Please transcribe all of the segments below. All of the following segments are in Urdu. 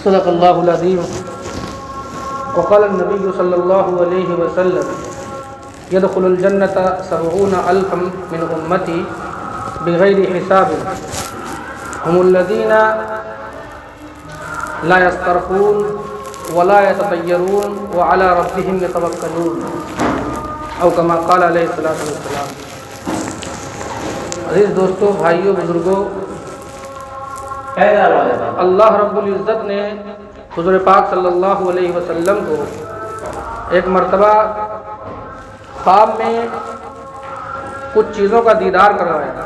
صدق اللہ العظیم وقال النبی صلی اللہ علیہ وسلم يدخل الجنة 70,000 من امتی بغیر حساب هم الذين لا يسترقون ولا يتطيرون وعلى ربهم يتوكلون او كما قال علیہ الصلوۃ والسلام۔ عزیز دوستو، بھائیو، بزرگوں، اللہ رب العزت نے حضور پاک صلی اللہ علیہ وسلم کو ایک مرتبہ خواب میں کچھ چیزوں کا دیدار کروایا۔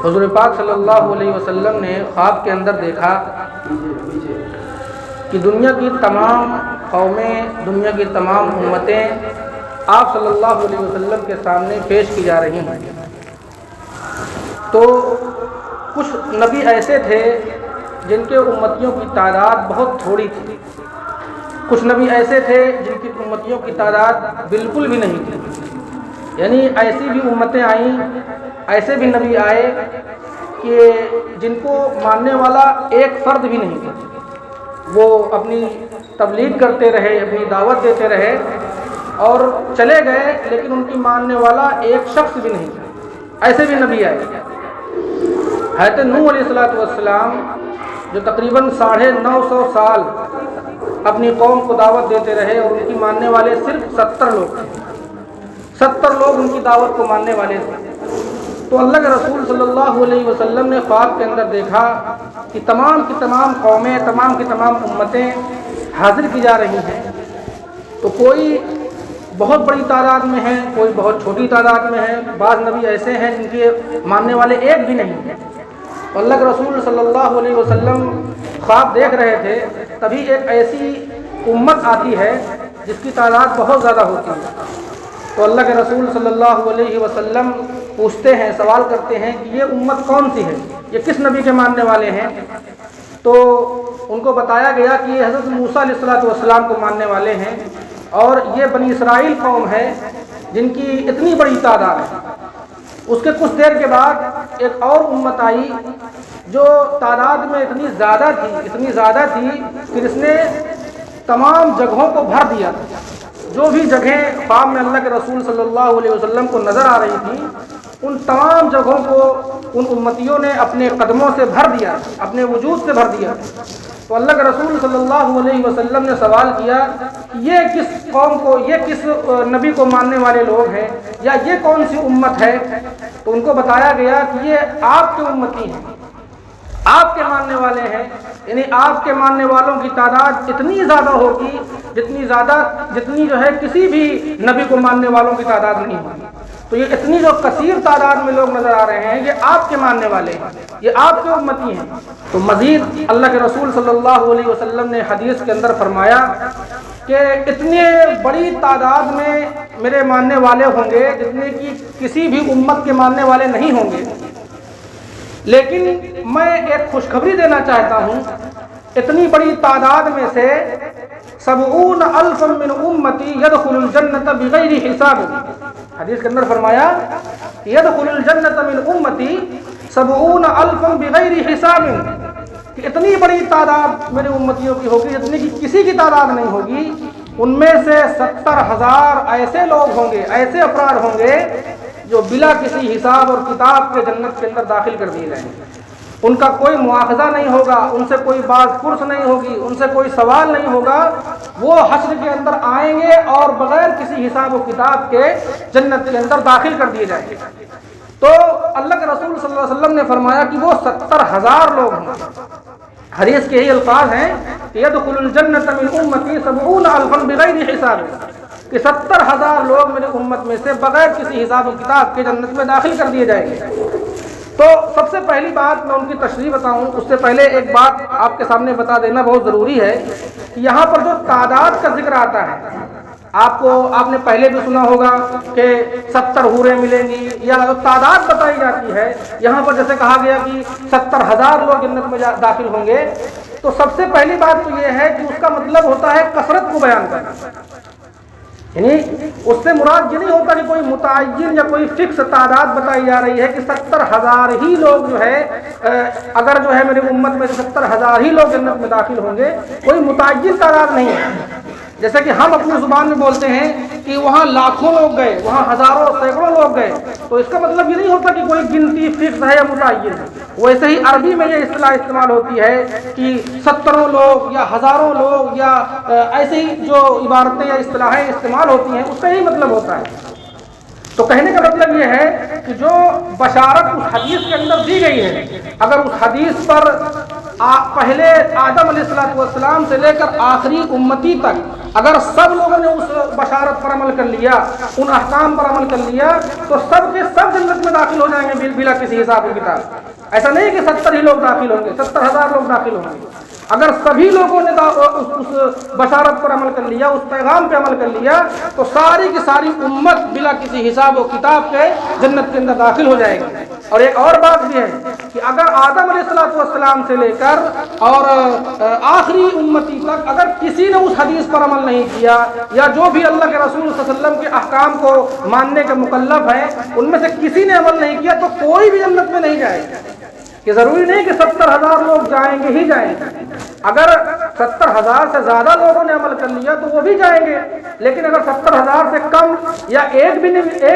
حضور پاک صلی اللہ علیہ وسلم نے خواب کے اندر دیکھا کہ دنیا کی تمام قومیں، دنیا کی تمام امتیں آپ صلی اللہ علیہ وسلم کے سامنے پیش کی جا رہی ہیں۔ تو کچھ نبی ایسے تھے جن کے امتیوں کی تعداد بہت تھوڑی تھی، کچھ نبی ایسے تھے جن کی امتیوں کی تعداد بالکل بھی نہیں تھی، یعنی ایسی بھی امتیں آئیں، ایسے بھی نبی آئے کہ جن کو ماننے والا ایک فرد بھی نہیں تھا۔ وہ اپنی تبلیغ کرتے رہے، اپنی دعوت دیتے رہے اور چلے گئے، لیکن ان کی ماننے والا ایک شخص بھی نہیں تھا۔ ایسے بھی نبی آئے۔ حضرت نوح علیہ السلام جو تقریباً 950 سال اپنی قوم کو دعوت دیتے رہے اور ان کی ماننے والے صرف 70 لوگ تھے، 70 لوگ ان کی دعوت کو ماننے والے تھے۔ تو اللہ کے رسول صلی اللہ علیہ وسلم نے خواب کے اندر دیکھا کہ تمام کی تمام قومیں، تمام کی تمام امتیں حاضر کی جا رہی ہیں۔ تو کوئی بہت بڑی تعداد میں ہے، کوئی بہت چھوٹی تعداد میں ہے، بعض نبی ایسے ہیں جن کے ماننے والے ایک بھی نہیں ہیں۔ اللہ کے رسول صلی اللہ علیہ وسلم خواب دیکھ رہے تھے، تبھی ایک ایسی امت آتی ہے جس کی تعداد بہت زیادہ ہوتی ہے۔ تو اللہ کے رسول صلی اللہ علیہ وسلم پوچھتے ہیں، سوال کرتے ہیں کہ یہ امت کون سی ہے، یہ کس نبی کے ماننے والے ہیں؟ تو ان کو بتایا گیا کہ یہ حضرت موسیٰ علیہ السلام کو ماننے والے ہیں، اور یہ بنی اسرائیل قوم ہے جن کی اتنی بڑی تعداد ہے۔ اس کے کچھ دیر کے بعد ایک اور امت آئی جو تعداد میں اتنی زیادہ تھی کہ اس نے تمام جگہوں کو بھر دیا۔ جو بھی جگہیں خواب میں اللہ کے رسول صلی اللہ علیہ وسلم کو نظر آ رہی تھیں، ان تمام جگہوں کو ان امتیوں نے اپنے قدموں سے بھر دیا، اپنے وجود سے بھر دیا۔ تو اللہ کے رسول صلی اللہ علیہ وسلم نے سوال کیا کہ یہ کس قوم کو، یہ کس نبی کو ماننے والے لوگ ہیں، یا یہ کون سی امت ہے؟ تو ان کو بتایا گیا کہ یہ آپ کے امتی ہیں، آپ کے ماننے والے ہیں، یعنی آپ کے ماننے والوں کی تعداد اتنی زیادہ ہوگی جتنی جو ہے کسی بھی نبی کو ماننے والوں کی تعداد نہیں ہوگی۔ تو یہ اتنی جو کثیر تعداد میں لوگ نظر آ رہے ہیں، یہ آپ کے ماننے والے ہیں، یہ آپ کے امتی ہیں۔ تو مزید اللہ کے رسول صلی اللہ علیہ وسلم نے حدیث کے اندر فرمایا کہ اتنے بڑی تعداد میں میرے ماننے والے ہوں گے جتنے کی کسی بھی امت کے ماننے والے نہیں ہوں گے، لیکن میں ایک خوشخبری دینا چاہتا ہوں، اتنی بڑی تعداد میں سے 70,000 من امتی يدخل الجنة بغیر حساب۔ حدیث کے اندر فرمایا يدخل الجنة من امتی 70,000 بغیر حساب، کہ اتنی بڑی تعداد میرے امتیوں کی ہوگی جتنی کی کسی کی تعداد نہیں ہوگی۔ ان میں سے 70,000 ایسے لوگ ہوں گے، ایسے افراد ہوں گے جو بلا کسی حساب اور کتاب کے جنت کے اندر داخل کر دیے جائیں گے۔ ان کا کوئی مواخذہ نہیں ہوگا، ان سے کوئی باز پرس نہیں ہوگی، ان سے کوئی سوال نہیں ہوگا۔ وہ حشر کے اندر آئیں گے اور بغیر کسی حساب و کتاب کے جنت کے اندر داخل کر دیے جائیں گے۔ تو اللہ کے رسول صلی اللہ علیہ وسلم نے فرمایا کہ وہ 70,000 لوگ ہوں گے۔ حدیث کے یہی الفاظ ہیں کہ يدخل الجنة من امتی 70,000 بغیر حساب، کہ 70,000 لوگ میرے امت میں سے بغیر کسی حساب و کتاب کے جنت میں داخل کر دیے جائیں گے۔ تو سب سے پہلی بات میں ان کی تشریح بتاؤں، اس سے پہلے ایک بات آپ کے سامنے بتا دینا بہت ضروری ہے کہ یہاں پر جو تعداد کا ذکر آتا ہے، آپ نے پہلے بھی سنا ہوگا کہ 70 حوریں ملیں گی، یا تعداد بتائی جاتی ہے۔ یہاں پر جیسے کہا گیا کہ 70,000 لوگ جنت میں داخل ہوں گے، تو سب سے پہلی بات تو یہ ہے کہ اس کا مطلب ہوتا ہے کثرت کو بیان کرنا، یعنی اس سے مراد یہ نہیں ہوتا کہ کوئی متعین یا کوئی فکس تعداد بتائی جا رہی ہے کہ 70,000 ہی لوگ جو ہے اگر جو ہے میری امت میں 70,000 ہی لوگ جنت میں داخل ہوں گے، کوئی متعین تعداد نہیں ہے۔ جیسے کہ ہم اپنی زبان میں بولتے ہیں کہ وہاں لاکھوں لوگ گئے، وہاں ہزاروں سینکڑوں لوگ گئے، تو اس کا مطلب یہ نہیں ہوتا کہ کوئی گنتی فکس ہے یا متعین ہے۔ ویسے ہی عربی میں یہ اصطلاح استعمال ہوتی ہے کہ 70 لوگ یا ہزاروں لوگ یا ایسے ہی جو عبارتیں یا اصطلاحیں استعمال ہوتی ہیں اس کا یہی مطلب ہوتا ہے۔ تو کہنے کا مطلب یہ ہے کہ جو بشارت اس حدیث کے اندر دی گئی ہے، اگر اس حدیث پر پہلے آدم علیہ السلام سے لے کر آخری امتی تک اگر سب لوگوں نے اس بشارت پر عمل کر لیا، ان احکام پر عمل کر لیا، تو سب کے سب جنت میں داخل ہو جائیں گے بلا کسی حساب و کتاب۔ ایسا نہیں کہ 70 ہی لوگ داخل ہوں گے، 70,000 لوگ داخل ہوں گے۔ اگر سبھی لوگوں نے اس بشارت پر عمل کر لیا، اس پیغام پہ عمل کر لیا، تو ساری کی ساری امت بلا کسی حساب و کتاب کے جنت کے اندر داخل ہو جائے گی۔ اور ایک اور بات بھی ہے کہ اگر آدم علیہ السلام سے لے کر اور آخری امتی تک اگر کسی نے اس حدیث پر عمل نہیں کیا، یا جو بھی اللہ کے رسول صلی اللہ علیہ وسلم کے احکام کو ماننے کے مکلف ہیں ان میں سے کسی نے عمل نہیں کیا، تو کوئی بھی جنت میں نہیں جائے گا۔ کہ ضروری نہیں کہ 70,000 لوگ جائیں گے ہی جائیں گے، اگر 70,000 سے زیادہ لوگوں نے عمل کر لیا تو وہ بھی جائیں گے، لیکن اگر 70,000 سے کم یا ایک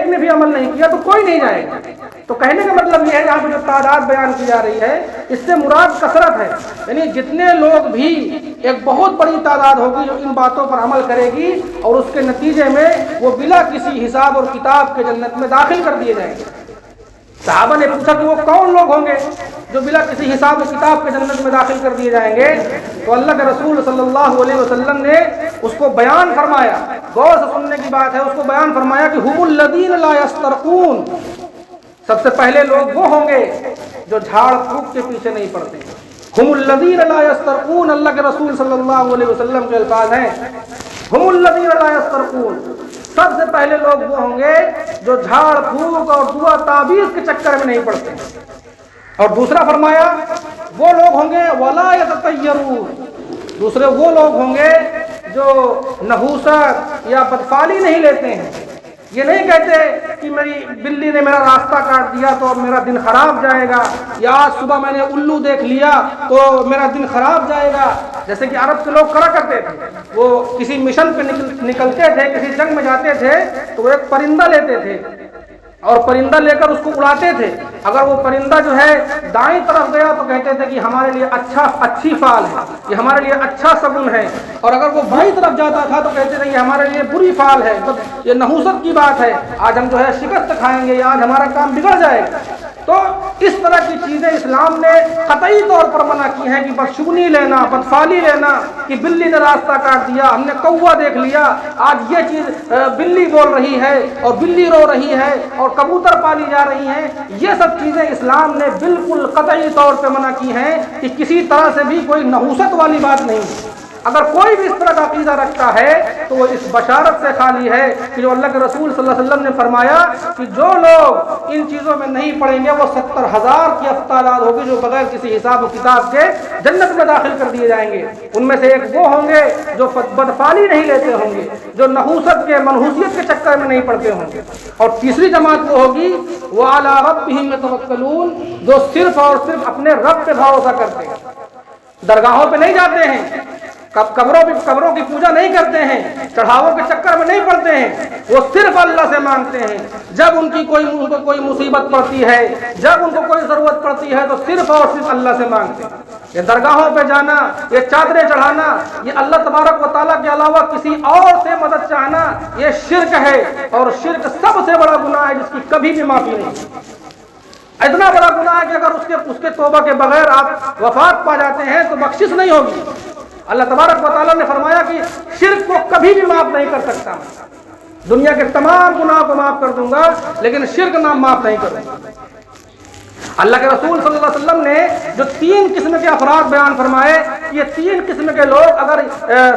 نے بھی عمل نہیں کیا تو کوئی نہیں جائے گا۔ تو کہنے کا مطلب یہ ہے یہاں پہ جو تعداد بیان کی جا رہی ہے اس سے مراد کثرت ہے، یعنی جتنے لوگ بھی ایک بہت بڑی تعداد ہوگی جو ان باتوں پر عمل کرے گی اور اس کے نتیجے میں وہ بلا کسی حساب اور کتاب کے جنت میں داخل کر دیے جائیں گے۔ صحابہ نے پوچھا کہ وہ کون لوگ ہوں گے جو بلا کسی حساب و کتاب کے جنت میں داخل کر دیے جائیں گے؟ تو اللہ کے رسول صلی اللہ علیہ وسلم نے اس کو بیان فرمایا، غور سے سننے کی بات ہے، اس کو بیان فرمایا کہ هم الذین لا یسترقون، سب سے پہلے لوگ وہ ہوں گے جو جھاڑ پھونک کے پیچھے نہیں پڑتے۔ هم الذین لا یسترقون، اللہ کے رسول صلی اللہ علیہ وسلم کے الفاظ ہیں، هم الذین لا یسترقون، سب سے پہلے لوگ وہ ہوں گے جو جھاڑ پھونک اور دعا تعویذ کے چکر میں نہیں پڑتے۔ اور دوسرا فرمایا وہ لوگ ہوں گے ولا یتطیرون، دوسرے وہ لوگ ہوں گے جو نحوست یا بدفعلی نہیں لیتے ہیں، یہ نہیں کہتے کہ میری بلی نے میرا راستہ کاٹ دیا تو اب میرا دن خراب جائے گا، یا آج صبح میں نے الو دیکھ لیا تو میرا دن خراب جائے گا، جیسے کہ عرب کے لوگ کرا کرتے تھے۔ وہ کسی مشن پہ نکلتے تھے، کسی جنگ میں جاتے تھے تو وہ ایک پرندہ لیتے تھے اور پرندہ لے کر اس کو اڑاتے تھے۔ اگر وہ پرندہ جو ہے دائیں طرف گیا تو کہتے تھے کہ ہمارے لیے اچھی فال ہے، یہ ہمارے لیے اچھا شگن ہے، اور اگر وہ بائیں طرف جاتا تھا تو کہتے تھے یہ ہمارے لیے بری فال ہے، یہ نحوست کی بات ہے، آج ہم جو ہے شکست کھائیں گے یا آج ہمارا کام بگڑ جائے گا۔ تو اس طرح کی چیزیں اسلام نے قطعی طور پر منع کی ہیں کہ بدشگنی لینا، بدفعلی لینا، کہ بلی نے راستہ کاٹ دیا، ہم نے کوا دیکھ لیا، آج یہ چیز بلی بول رہی ہے اور بلی رو رہی ہے اور کبوتر پالی جا رہی ہیں، یہ سب چیزیں اسلام نے بالکل قطعی طور پہ منع کی ہیں کہ کسی طرح سے بھی کوئی نحوست والی بات نہیں۔ اگر کوئی بھی اس طرح کا عقیدہ رکھتا ہے تو وہ اس بشارت سے خالی ہے کہ جو اللہ کے رسول صلی اللہ علیہ وسلم نے فرمایا کہ جو لوگ ان چیزوں میں نہیں پڑیں گے وہ 70,000 کی تعداد ہوگی جو بغیر کسی حساب و کتاب کے جنت میں داخل کر دیے جائیں گے۔ ان میں سے ایک وہ ہوں گے جو بدفعلی نہیں لیتے ہوں گے، جو نحوست کے منحوسیت کے چکر میں نہیں پڑتے ہوں گے، اور تیسری جماعت وہ ہوگی وَعَلَىٰ رَبِّهِمْ يَتَوَكَّلُونَ، جو صرف اور صرف اپنے رب پہ بھروسہ کرتے ہیں، درگاہوں پہ نہیں جاتے ہیں، قبروں کی پوجا نہیں کرتے ہیں، چڑھاووں کے چکر میں نہیں پڑتے ہیں، وہ صرف اللہ سے مانگتے ہیں۔ جب ان کو کوئی مصیبت پڑتی ہے، جب ان کو کوئی ضرورت پڑتی ہے تو صرف اور صرف اللہ سے مانگتے ہیں۔ یہ درگاہوں پہ جانا، یہ چادریں چڑھانا، یہ اللہ تبارک و تعالیٰ کے علاوہ کسی اور سے مدد چاہنا، یہ شرک ہے، اور شرک سب سے بڑا گناہ ہے جس کی کبھی بھی معافی نہیں۔ اتنا بڑا گناہ ہے کہ اگر اس کے توبہ کے بغیر آپ وفات پا جاتے ہیں تو بخشش نہیں ہوگی۔ اللہ تبارک و تعالیٰ نے فرمایا کہ شرک کو کبھی بھی معاف نہیں کر سکتا، دنیا کے تمام گناہ کو معاف کر دوں گا لیکن شرک نہ معاف نہیں کروں گا۔ اللہ کے رسول صلی اللہ علیہ وسلم نے جو 3 قسم کے افراد بیان فرمائے، کہ یہ تین قسم کے لوگ اگر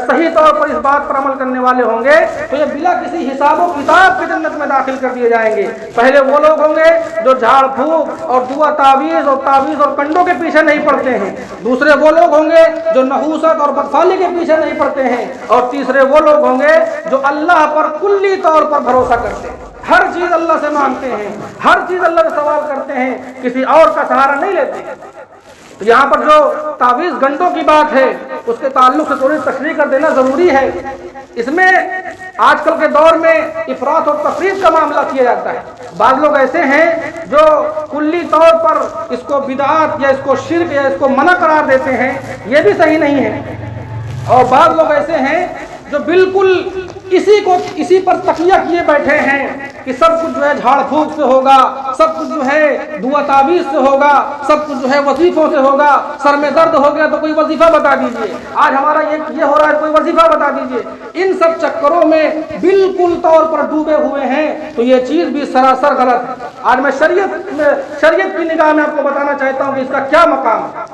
صحیح طور پر اس بات پر عمل کرنے والے ہوں گے تو یہ بلا کسی حساب و کتاب کی جنت میں داخل کر دیے جائیں گے۔ پہلے وہ لوگ ہوں گے جو جھاڑ پھونک اور دعا تعویذ اور کنڈوں کے پیچھے نہیں پڑتے ہیں، دوسرے وہ لوگ ہوں گے جو نحوست اور بدفعلی کے پیچھے نہیں پڑتے ہیں، اور تیسرے وہ لوگ ہوں گے جو اللہ پر کلی طور پر بھروسہ کرتے ہیں، ہر چیز اللہ سے مانگتے ہیں، ہر چیز اللہ سے سوال کرتے ہیں، کسی اور کا سہارا نہیں لیتے۔ تو یہاں پر جو تعویذ گنڈوں کی بات ہے اس کے تعلق سے تھوڑی تشریح کر دینا ضروری ہے۔ اس میں آج کل کے دور میں افراط اور تفریط کا معاملہ کیا جاتا ہے۔ بعض لوگ ایسے ہیں جو کلی طور پر اس کو بدعات یا اس کو شرک یا اس کو منع قرار دیتے ہیں، یہ بھی صحیح نہیں ہے، اور بعض لوگ ایسے ہیں جو بالکل اسی پر تکیہ کیے بیٹھے ہیں کہ سب کچھ جو ہے جھاڑ پھونک سے ہوگا، سب کچھ جو ہے دعا تعویذ سے ہوگا، سب کچھ جو ہے وظیفوں سے ہوگا، سر میں درد ہو گیا تو کوئی وظیفہ بتا دیجئے، آج ہمارا یہ ہو رہا ہے کوئی وظیفہ بتا دیجئے۔ ان سب چکروں میں بالکل طور پر ڈوبے ہوئے ہیں، تو یہ چیز بھی سراسر غلط ہے۔ آج میں شریعت کی نگاہ میں آپ کو بتانا چاہتا ہوں کہ اس کا کیا مقام ہے۔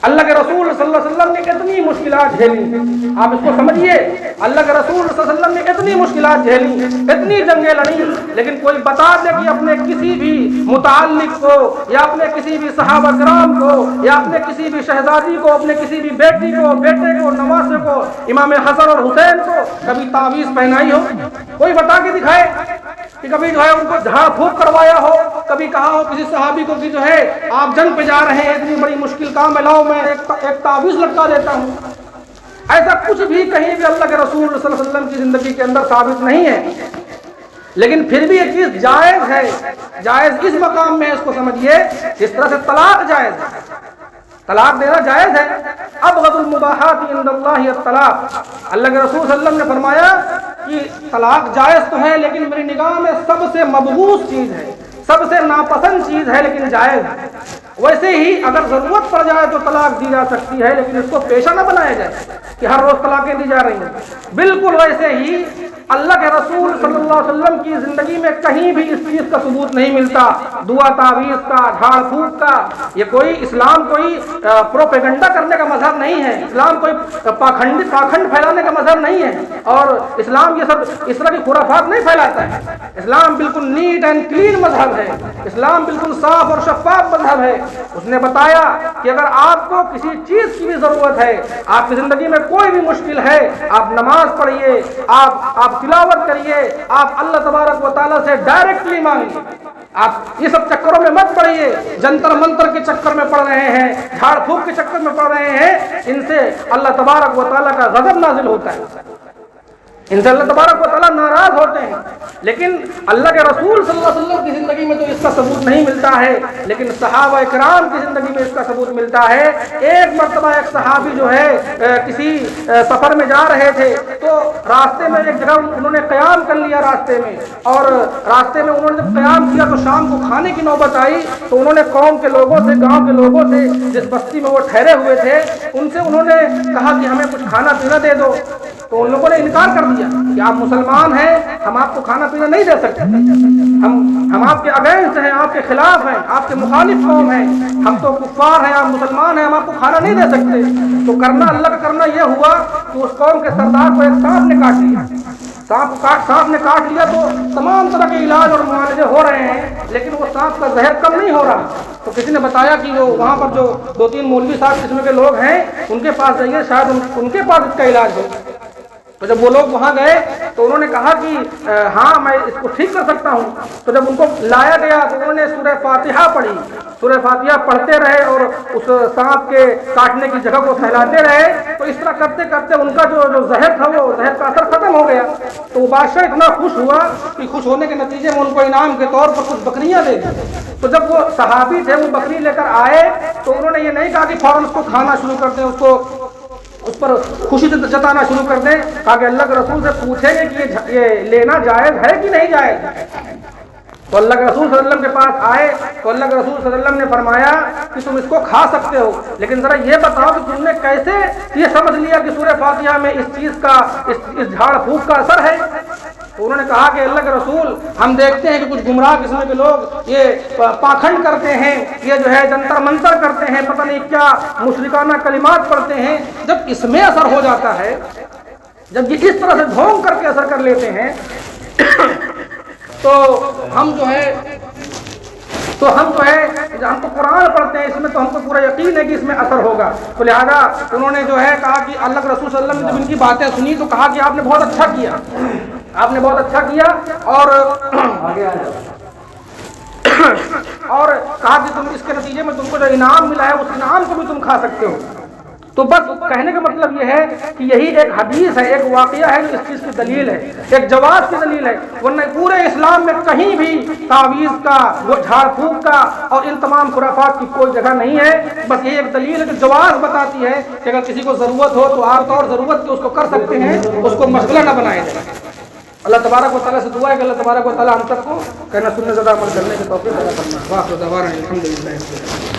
اللہ کے رسول صلی اللہ علیہ وسلم نے اتنی مشکلات جھیلی، آپ اس کو سمجھیے، اللہ کے رسول صلی اللہ علیہ وسلم نے اتنی مشکلات جھیلی، اتنی جنگیں لڑیں، لیکن کوئی بتا دے کہ اپنے کسی بھی متعلق کو یا اپنے کسی بھی صحابہ کرام کو یا اپنے کسی بھی شہزادی کو، اپنے کسی بھی بیٹی کو، بیٹے کو، نواسے کو، امام حسن اور حسین کو کبھی تعویذ پہنائی ہو؟ کوئی بتا کے دکھائے کہ کبھی جو ہے ان کو جھاڑ پھونک کروایا ہو، کبھی کہا ہو کسی صحابی کو کہ جو ہے آپ جنگ پہ جا رہے ہیں، اتنی بڑی مشکل کام ہے، لاؤ میں ایک تعویذ لٹکا دیتا ہوں؟ ایسا کچھ بھی کہیں بھی اللہ کے رسول صلی اللہ علیہ وسلم کی زندگی کے اندر ثابت نہیں ہے، لیکن پھر بھی یہ چیز جائز ہے۔ جائز اس مقام میں اس کو سمجھیے جس طرح سے طلاق جائز ہے، طلاق دینا جائز ہے۔ ابغض المباحات عند اللہ الطلاق، اللہ کے رسول صلی اللہ علیہ وسلم نے فرمایا کہ طلاق جائز تو ہے لیکن میری نگاہ میں سب سے مبغوض چیز ہے، سب سے ناپسند چیز ہے، لیکن جائز ہے۔ ویسے ہی اگر ضرورت پڑ جائے تو طلاق دی جا سکتی ہے، لیکن اس کو پیشہ نہ بنایا جائے کہ ہر روز طلاقیں دی جا رہی ہیں۔ بالکل ویسے ہی اللہ کے رسول صلی اللہ علیہ وسلم کی زندگی میں کہیں بھی اس چیز کا ثبوت نہیں ملتا، دعا تعویذ کا، جھاڑ پھونک کا۔ یہ کوئی اسلام کوئی پروپیگنڈا کرنے کا مذہب نہیں ہے، اسلام کوئی پاکھنڈ پھیلانے کا مذہب نہیں ہے، اور اسلام یہ سب اس طرح کی خرافات نہیں پھیلاتا ہے۔ اسلام بالکل نیٹ اینڈ کلین مذہب ہے، اسلام بالکل صاف اور شفاف مذہب ہے۔ اس نے بتایا کہ اگر آپ کو کسی چیز کی بھی ضرورت ہے، آپ کی زندگی میں کوئی بھی مشکل ہے، آپ نماز پڑھیے، آپ تلاوت کریے، آپ اللہ تبارک و تعالیٰ سے ڈائریکٹلی مانگیے، آپ یہ سب چکروں میں مت پڑھیے، جنتر منتر کے چکر میں پڑھ رہے ہیں، جھاڑ پھونک کے چکر میں پڑھ رہے ہیں، ان سے اللہ تبارک و تعالیٰ کا غضب نازل ہوتا ہے، ان سے اللہ تبارک و تعالیٰ ناراض ہوتے ہیں۔ لیکن اللہ کے رسول صلی اللہ علیہ وسلم کی زندگی میں تو اس کا ثبوت نہیں ملتا ہے، لیکن صحابہ کرام کی زندگی میں اس کا ثبوت ملتا ہے۔ ایک مرتبہ ایک صحابی جو ہے کسی سفر میں جا رہے تھے، تو راستے میں ایک جگہ انہوں نے قیام کر لیا راستے میں، اور راستے میں انہوں نے جب قیام کیا تو شام کو کھانے کی نوبت آئی، تو انہوں نے قوم کے لوگوں سے، گاؤں کے لوگوں سے، جس بستی میں وہ ٹھہرے ہوئے تھے، ان سے انہوں نے کہا کہ ہمیں کچھ کھانا پینا دے دو، تو ان لوگوں نے انکار کر دیا کہ آپ مسلمان ہیں، ہم آپ کو کھانا پینا نہیں دے سکتے، ہم آپ کے اگینسٹ ہیں، آپ کے خلاف ہیں، آپ کے مخالف قوم ہیں، ہم تو کفار ہیں، آپ مسلمان ہیں، ہم آپ کو کھانا نہیں دے سکتے۔ تو اللہ کا کرنا یہ ہوا کہ اس قوم کے سردار کو ایک سانپ نے کاٹ لیا، سانپ نے کاٹ لیا تو تمام طرح کے علاج اور معالجے ہو رہے ہیں، لیکن وہ سانپ کا زہر کم نہیں ہو رہا۔ تو کسی نے بتایا کہ جو وہاں پر جو 2-3 مولوی صاحب قسم کے لوگ ہیں، ان کے پاس جائیے، شاید ان کے پاس اس کا علاج ہو۔ تو جب وہ لوگ وہاں گئے تو انہوں نے کہا کہ ہاں میں اس کو ٹھیک کر سکتا ہوں۔ تو جب ان کو لایا گیا تو انہوں نے سورہ فاتحہ پڑھی، سورہ فاتحہ پڑھتے رہے اور اس سانپ کے کاٹنے کی جگہ کو پھیلاتے رہے، تو اس طرح کرتے کرتے ان کا جو زہر تھا وہ زہر کا اثر ختم ہو گیا۔ تو وہ بادشاہ اتنا خوش ہوا کہ خوش ہونے کے نتیجے میں ان کو انعام کے طور پر کچھ بکریاں دے دی۔ تو جب وہ صحابی تھے وہ بکری لے کر آئے تو انہوں نے یہ نہیں کہا کہ فوراً اس کو کھانا شروع کر دیں، اس پر خوشی جتانا شروع کر دیں، کہا کہ اللہ کے رسول سے پوچھیں گے کہ یہ لینا جائز ہے کہ نہیں جائز۔ تو اللہ کے رسول صلی اللہ علیہ وسلم کے پاس آئے تو اللہ کے رسول صلی اللہ علیہ وسلم نے فرمایا کہ تم اس کو کھا سکتے ہو، لیکن ذرا یہ بتاؤ کہ تم نے کیسے یہ سمجھ لیا کہ سورہ فاتحہ میں اس چیز کا، اس جھاڑ پھونک کا اثر ہے؟ تو انہوں نے کہا کہ اللہ کے رسول ہم دیکھتے ہیں کہ کچھ گمراہ قسم کے لوگ یہ پاکھنڈ کرتے ہیں، یہ جو ہے جنتر منتر کرتے ہیں، پتہ نہیں کیا مشرکانہ کلمات پڑھتے ہیں، جب اس میں اثر ہو جاتا ہے، جب یہ اس طرح سے ڈھونگ کر کے اثر کر لیتے ہیں تو ہم جو ہے ہم تو قرآن پڑھتے ہیں، اس میں تو ہم کو پورا یقین ہے کہ اس میں اثر ہوگا۔ تو لہذا انہوں نے جو ہے کہا کہ اللہ کے رسول صلی اللہ علیہ وسلم نے جب ان کی باتیں سنی تو کہا کہ آپ نے بہت اچھا کیا، آپ نے بہت اچھا کیا، اور کہا کہ تم اس کے نتیجے میں تم کو جو انعام ملا ہے اس انعام کو بھی تم کھا سکتے ہو۔ تو بس کہنے کا مطلب یہ ہے کہ یہی ایک حدیث ہے، ایک واقعہ ہے جو اس چیز کی دلیل ہے، ایک جواز کی دلیل ہے، ورنہ پورے اسلام میں کہیں بھی تعویذ کا، وہ جھاڑ پھونک کا اور ان تمام خرافات کی کوئی جگہ نہیں ہے۔ بس یہ ایک دلیل ہے کہ جواز بتاتی ہے کہ اگر کسی کو ضرورت ہو تو آپ طور ضرورت کے اس کو کر سکتے ہیں، اس کو مشغلہ نہ بنائے جائے۔ اللہ تبارک و تعالیٰ سے دعا ہے کہ اللہ تبارک و تعالیٰ ہم سب کو کہنا سننے زیادہ عمل کرنے کے توفیق عطا فرمائے۔ واخر دعوانا الحمدللہ۔